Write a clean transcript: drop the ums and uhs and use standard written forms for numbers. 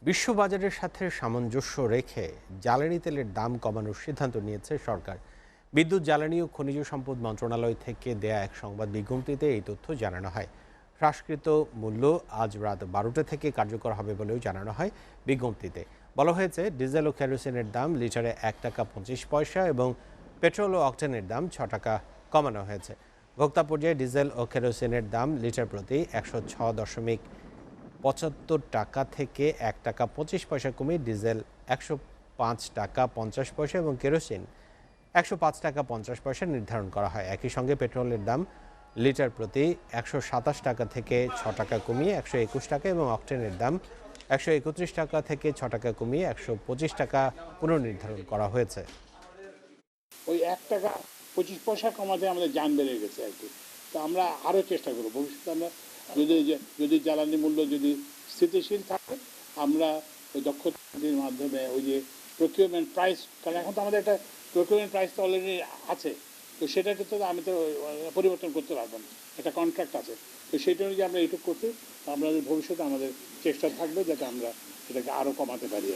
বিশ্ববাজারের সাথে সামঞ্জস্য রেখে জ্বালানি তেলের দাম কমানোর সিদ্ধান্ত নিয়েছে সরকার। বিদ্যুৎ, জ্বালানি ও খনিজ সম্পদ মন্ত্রণালয় থেকে দেয়া এক সংবাদ বিজ্ঞপ্তিতে এই তথ্য জানানো হয়। হ্রাসকৃত মূল্য আজ রাত 12টা থেকে কার্যকর হবে বলেও জানানো হয় বিজ্ঞপ্তিতে। বলা হয়েছে, ডিজেল ও কেরোসিনের দাম লিটারে 1 টাকা 25 পয়সা এবং পেট্রোল ও অকটেনের দাম 6 টাকা কমানো হয়েছে। ভোক্তা পর্যায়ে ডিজেল ও কেরোসিনের দাম লিটার প্রতি 106.75 টাকা থেকে 1 টাকা 25 পয়সা কমিয়ে ডিজেল 105 টাকা 50 পয়সা এবং কেরোসিন 105 টাকা 50 পয়সা নির্ধারণ করা হয়। একই সঙ্গে পেট্রোলের দাম লিটার প্রতি 127 টাকা থেকে 6 টাকা কমিয়ে 121 টাকা এবং অকটেনের দাম 131 টাকা থেকে 6 টাকা কমিয়ে 125 টাকা পুনর্নির্ধারণ করা হয়েছে। ওই 1 টাকা 25 পয়সা কমাতে আমাদের জান বেড়ে গেছে আর কি। তো আমরা আরও চেষ্টা করব ভবিষ্যতে। আমরা যদি জ্বালানি মূল্য যদি স্থিতিশীল থাকে, আমরা ওই দক্ষতার মাধ্যমে ওই যে প্রকিউরমেন্ট প্রাইস, কারণ এখন তো আমাদের একটা প্রকিউরমেন্ট প্রাইস তো অলরেডি আছে, তো সেটাকে তো আমি তো পরিবর্তন করতে পারবো না, একটা কন্ট্রাক্ট আছে। তো সেটা অনুযায়ী আমরা এইটুকু করতে, আমাদের ভবিষ্যতে আমাদের চেষ্টা থাকবে যাতে আমরা সেটাকে আরও কমাতে পারি।